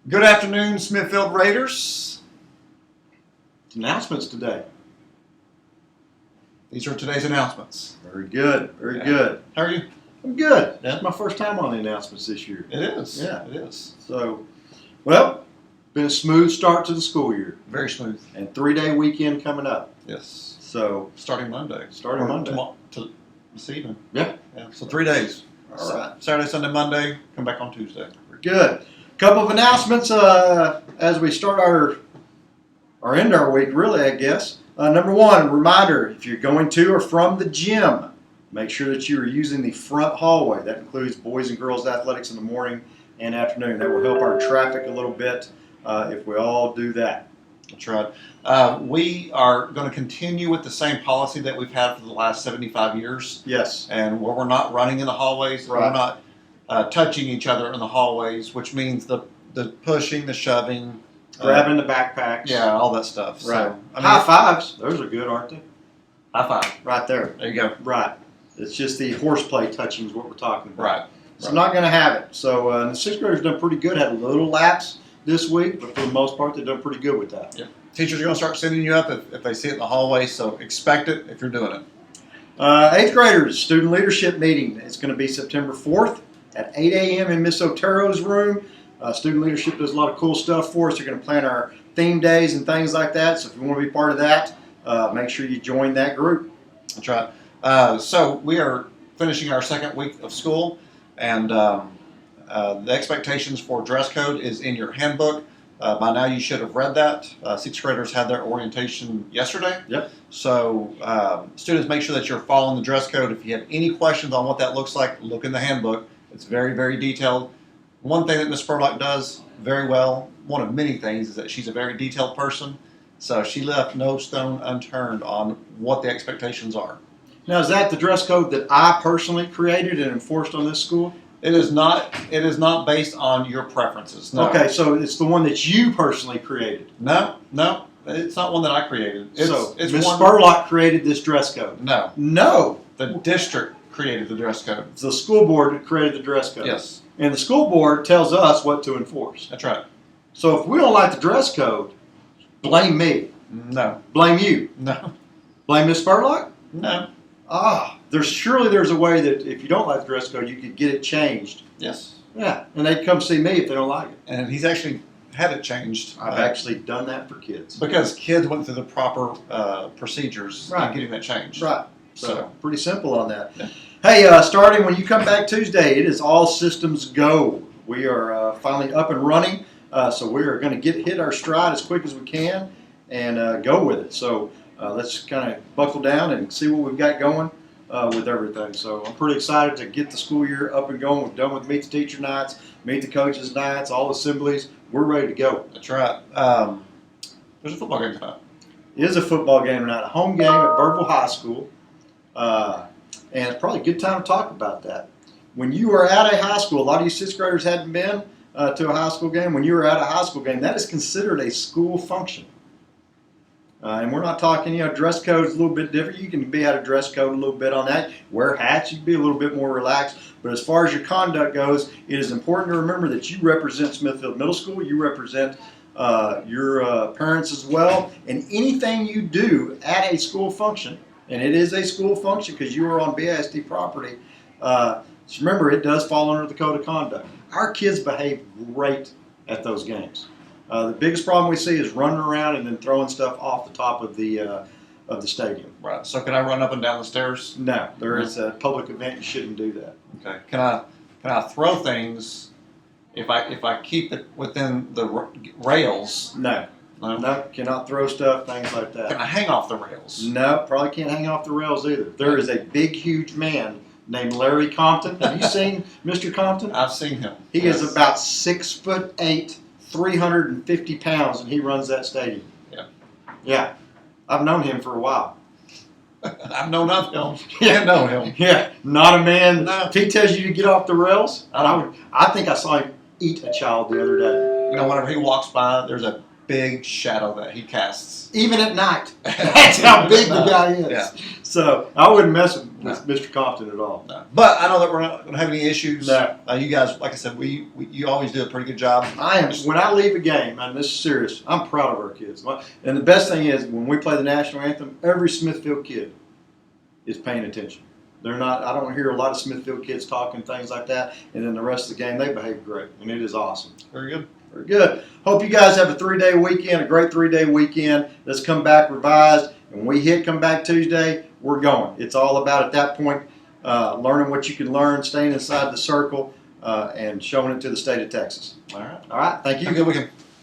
Good afternoon, Smithfield Raiders. Announcements today. These are today's announcements. Very good, very good. How are you? I'm good. Yeah. It's my first time on the announcements this year. It is. Yeah. It is. So, well, been a smooth start to the school year. Very smooth. And 3-day weekend coming up. Yes. So, Starting Monday. Starting Monday. To this evening. Yeah. So 3 days. All right. Saturday, Sunday, Monday. Come back on Tuesday. We're good. Couple of announcements as we start our end of our week, really, I guess. Number one, reminder, if you're going to or from the gym, make sure that you are using the front hallway. That includes boys and girls athletics in the morning and afternoon. That will help our traffic a little bit if we all do that. That's right. We are going to continue with the same policy that we've had for the last 75 years. Yes. And where we're not running in the hallways, Right. we're not touching each other in the hallways, which means the pushing, the shoving, Grabbing the backpacks. yeah, all that stuff. Right. So, High fives. Those are good, aren't they? high five. Right there. There you go. Right. It's just the horseplay touching is what we're talking about. Right. So I'm not going to have it. So the sixth graders done pretty good. Had a little lapse this week, but for the most part, they've done pretty good with that. Yeah. Teachers are going to start sending you up if they see it in the hallway, so expect it if you're doing it. Eighth graders student leadership meeting. It's going to be September 4th at 8 a.m. in Miss Otero's room. Student leadership does a lot of cool stuff for us. They're going to plan our theme days and things like that. So if you want to be part of that, make sure you join that group. That's right. So we are finishing our second week of school, and the expectations for dress code is in your handbook. By now you should have read that. Sixth graders had their orientation yesterday. Yep. So students, make sure that you're following the dress code. If you have any questions on what that looks like, look in the handbook. It's very, very detailed. One thing that Ms. Spurlock does very well, one of many things, is that she's a very detailed person. So she left no stone unturned on what the expectations are. Now, is that the dress code that I personally created and enforced on this school? It is not. It is not based on your preferences. No. Okay, so it's the one that you personally created. No, it's not one that I created. It's Ms. one. Spurlock created this dress code. No, No, the district created the dress code. the school board created the dress code. Yes, And the school board tells us what to enforce. that's right. So if we don't like the dress code, blame me. No, Blame you. no, Blame Ms. Spurlock? no. Surely there's a way that if you don't like the dress code, you could get it changed. Yes, Yeah, and they'd come see me if they don't like it. and he's actually had it changed. I've actually done that for kids. because kids went through the proper procedures Right. in getting that changed. Right. So So. pretty simple on that. Yeah. Hey, starting when you come back Tuesday, it is all systems go. We are finally up and running, so we are going to hit our stride as quick as we can and go with it. So let's kind of buckle down and see what we've got going with everything. So I'm pretty excited to get the school year up and going. We're done with Meet the Teacher nights, Meet the Coaches nights, all assemblies. We're ready to go. That's right. There's a football game tonight. It is a football game tonight, a home game at Burville High School. And it's probably a good time to talk about that. When you are at a high school, a lot of you sixth graders hadn't been to a high school game. When you are at a high school game, that is considered a school function. And we're not talking, dress code is a little bit different. You can be out of dress code a little bit on that. Wear hats, you can be a little bit more relaxed. But as far as your conduct goes, it is important to remember that you represent Smithfield Middle School. You represent your parents as well. And anything you do at a school function, and it is a school function because you are on BISD property, just remember it does fall under the code of conduct. Our kids behave great at those games. The biggest problem we see is running around and then throwing stuff off the top of the stadium. Right. So can I run up and down the stairs? No, there is a public event. You shouldn't do that. Okay. Can I throw things if I keep it within the rails? No, cannot throw stuff, things like Can that. I hang off the rails? No, probably can't hang off the rails either. There is a big, huge man named Larry Compton. Have you seen Mr. Compton? I've seen him. He is about 6'8", 350 pounds, and he runs that stadium. Yeah. Yeah. I've known him for a while. I've known of him. Yeah, know him. Yeah, not a man. No. If he tells you to get off the rails, I think I saw him eat a child the other day. Whenever he walks by, there's a big shadow that he casts. even at night. That's how big the guy is. Yeah. So I wouldn't mess with Mr. Compton at all. No. But I know that we're not going to have any issues. No. You guys, like I said, you always do a pretty good job. I am. When I leave a game, and this is serious, I'm proud of our kids. And the best thing is when we play the national anthem, every Smithfield kid is paying attention. They're not. I don't hear a lot of Smithfield kids talking things like that. And then the rest of the game, they behave great, and it is awesome. Very good. Very good. Hope you guys have a 3-day weekend, a great 3-day weekend. Let's come back revised. And when we hit come back Tuesday, we're going. It's all about at that point learning what you can learn, staying inside the circle, and showing it to the state of Texas. All right. All right. Thank you. Have a good weekend.